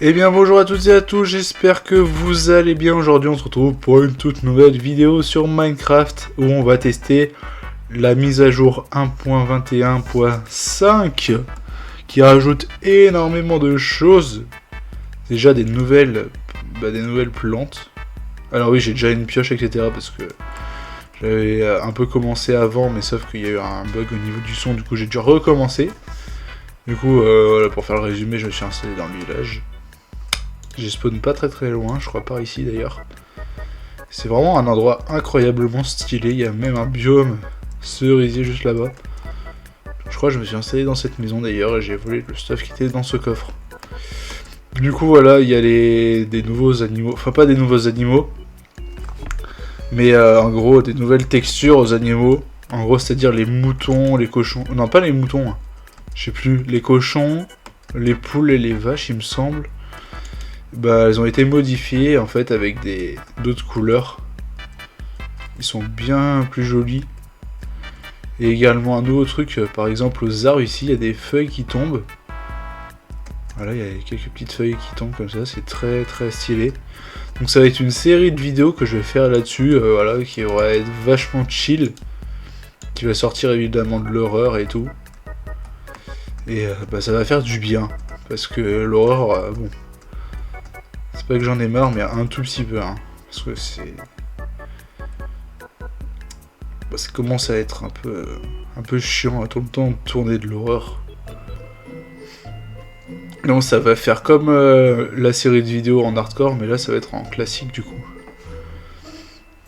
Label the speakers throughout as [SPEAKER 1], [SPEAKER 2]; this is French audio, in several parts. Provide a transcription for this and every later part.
[SPEAKER 1] Eh bien bonjour à toutes et à tous, j'espère que vous allez bien. Aujourd'hui on se retrouve pour une toute nouvelle vidéo sur Minecraft où on va tester la mise à jour 1.21.5 qui rajoute énormément de choses. Déjà des nouvelles plantes. Alors oui, j'ai déjà une pioche, etc. parce que j'avais un peu commencé avant, mais sauf qu'il y a eu un bug au niveau du son, du coup j'ai dû recommencer. Du coup, voilà, pour faire le résumé, je me suis installé dans le village. J'ai spawn pas très loin, je crois par ici d'ailleurs. C'est vraiment un endroit incroyablement stylé, il y a même un biome cerisier juste là-bas. Je crois que je me suis installé dans cette maison d'ailleurs et j'ai volé le stuff qui était dans ce coffre. Du coup voilà, il y a des nouveaux animaux, enfin pas des nouveaux animaux, mais en gros des nouvelles textures aux animaux. En gros c'est-à-dire les moutons, les cochons, non pas les moutons, hein. Je sais plus, les cochons, les poules et les vaches il me semble. Bah, elles ont été modifiées en fait avec d'autres couleurs. Ils sont bien plus jolis. Et également un nouveau truc, par exemple aux arbres ici, il y a des feuilles qui tombent. Voilà, il y a quelques petites feuilles qui tombent comme ça, c'est très stylé. Donc ça va être une série de vidéos que je vais faire là-dessus, voilà, qui va être vachement chill. Qui va sortir évidemment de l'horreur et tout. Et bah, ça va faire du bien. Parce que l'horreur, bon... C'est pas que j'en ai marre, mais un tout petit peu, hein. Parce que c'est... Bah, ça commence à être un peu chiant à tout le temps de tourner de l'horreur. Donc ça va faire comme la série de vidéos en hardcore, mais là ça va être en classique du coup.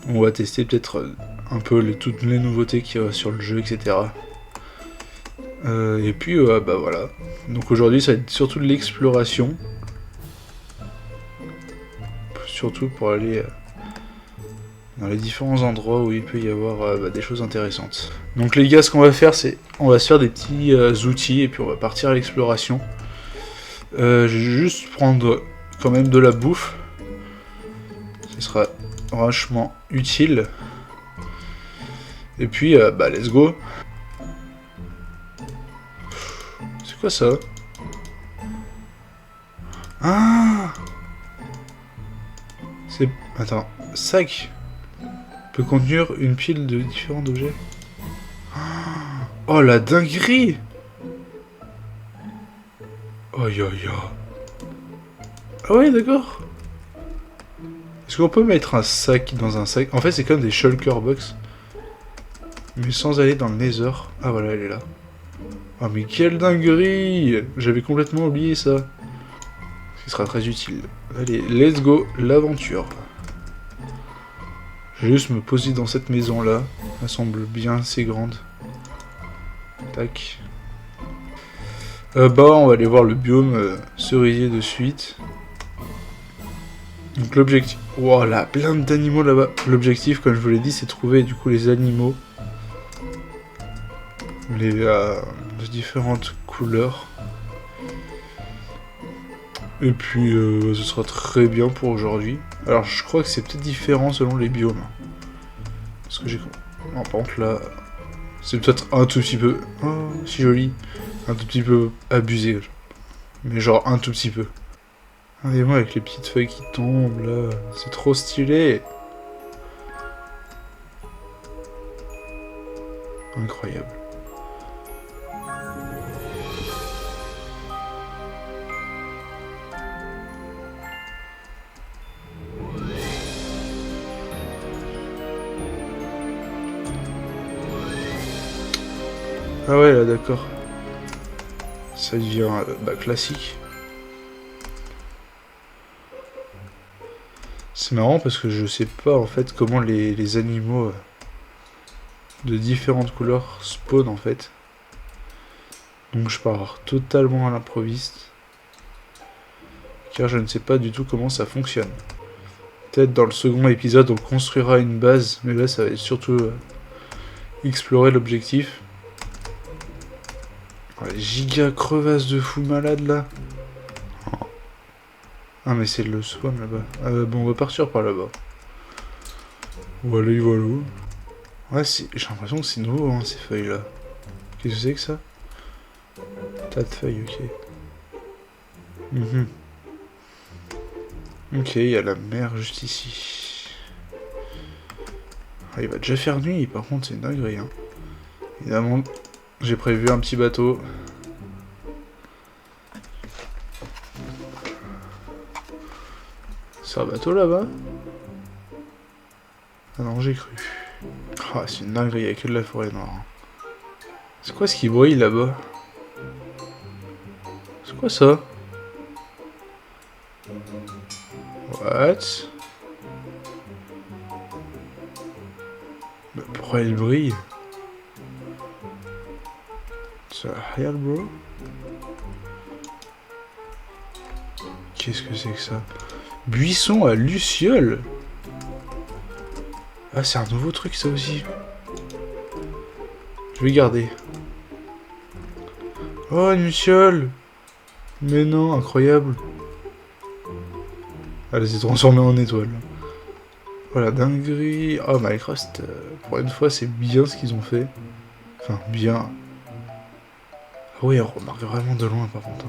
[SPEAKER 1] On va tester peut-être un peu toutes les nouveautés qu'il y a sur le jeu, etc. Et puis bah voilà. Donc aujourd'hui ça va être surtout de l'exploration. Surtout pour aller dans les différents endroits où il peut y avoir des choses intéressantes. Donc les gars, ce qu'on va faire, c'est on va se faire des petits outils et puis on va partir à l'exploration. Je vais juste prendre quand même de la bouffe. Ce sera vachement utile. Et puis, bah let's go. C'est quoi ça? Ah! C'est... Attends, sac peut contenir une pile de différents objets. Oh la dinguerie! Oh yo yo. Ah ouais, d'accord. Est-ce qu'on peut mettre un sac dans un sac? En fait, c'est comme des shulker box. Mais sans aller dans le nether. Ah voilà, elle est là. Oh mais quelle dinguerie! J'avais complètement oublié ça. Ce sera très utile. Allez, let's go, l'aventure. Je vais juste me poser dans cette maison là. Elle semble bien assez grande. Tac. Bah, on va aller voir le biome cerisier de suite. Donc l'objectif... Wow, là, plein d'animaux là-bas. L'objectif, comme je vous l'ai dit, c'est trouver du coup les animaux. Les de différentes couleurs. Et puis, ce sera très bien pour aujourd'hui. Alors, je crois que c'est peut-être différent selon les biomes. Parce que j'ai... Non, par contre, là... C'est peut-être un tout petit peu... Oh, si joli. Un tout petit peu abusé. Mais genre un tout petit peu. Regardez-moi avec les petites feuilles qui tombent, là. C'est trop stylé. Incroyable. Ah ouais, là, d'accord. Ça devient classique. C'est marrant parce que je sais pas en fait comment les animaux de différentes couleurs spawnent en fait. Donc je pars totalement à l'improviste. Car je ne sais pas du tout comment ça fonctionne. Peut-être dans le second épisode on construira une base, mais là ça va être surtout explorer l'objectif. Ouais, giga crevasse de fou malade là. Ah mais c'est le spawn là-bas. Bon on va partir par là-bas. Voilà. Ouais j'ai l'impression que c'est nouveau hein, ces feuilles là. Qu'est-ce que c'est que ça? Tas de feuilles, ok. Ok, il y a la mer juste ici. Ah, il va déjà faire nuit, par contre c'est une dinguerie. Hein. Évidemment, j'ai prévu un petit bateau. C'est un bateau là-bas? Ah non, j'ai cru. Ah, c'est une dinguerie, il n'y a que de la forêt noire. C'est quoi ce qui brille là-bas? C'est quoi ça? What? Mais pourquoi elle brille? Ça real, bro? Qu'est-ce que c'est que ça? Buisson à Luciole? Ah, c'est un nouveau truc ça aussi. Je vais garder. Oh, une Luciole! Mais non, incroyable. Elle s'est transformée en étoile. Voilà, dinguerie. Oh, Minecraft, pour une fois, c'est bien ce qu'ils ont fait. Enfin, bien. Ah oui, on remarque vraiment de loin, par contre.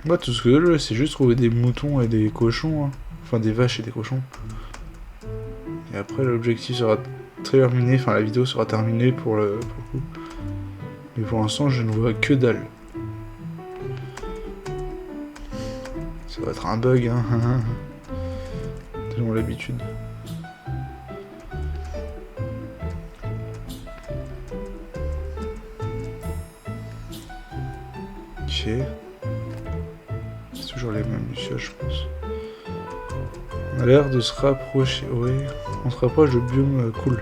[SPEAKER 1] Moi, tout ce que je veux, c'est juste trouver des moutons et des cochons. Hein. Enfin, des vaches et des cochons. Et après, l'objectif sera terminé. Enfin, la vidéo sera terminée pour le coup. Mais pour l'instant, je ne vois que dalle. Ça va être un bug, hein. Selon l'habitude. Ok. C'est toujours les mêmes lucioles, je pense. On a l'air de se rapprocher. Ouais, on se rapproche de biome cool.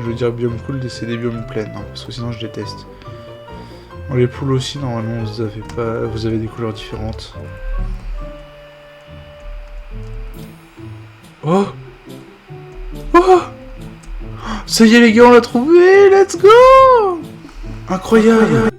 [SPEAKER 1] Je veux dire biome cool, c'est des biomes plaines, hein, parce que sinon je déteste. Bon, les poules aussi, normalement, vous avez des couleurs différentes. Oh! Oh! Ça y est les gars, on l'a trouvé! Let's go! Incroyable!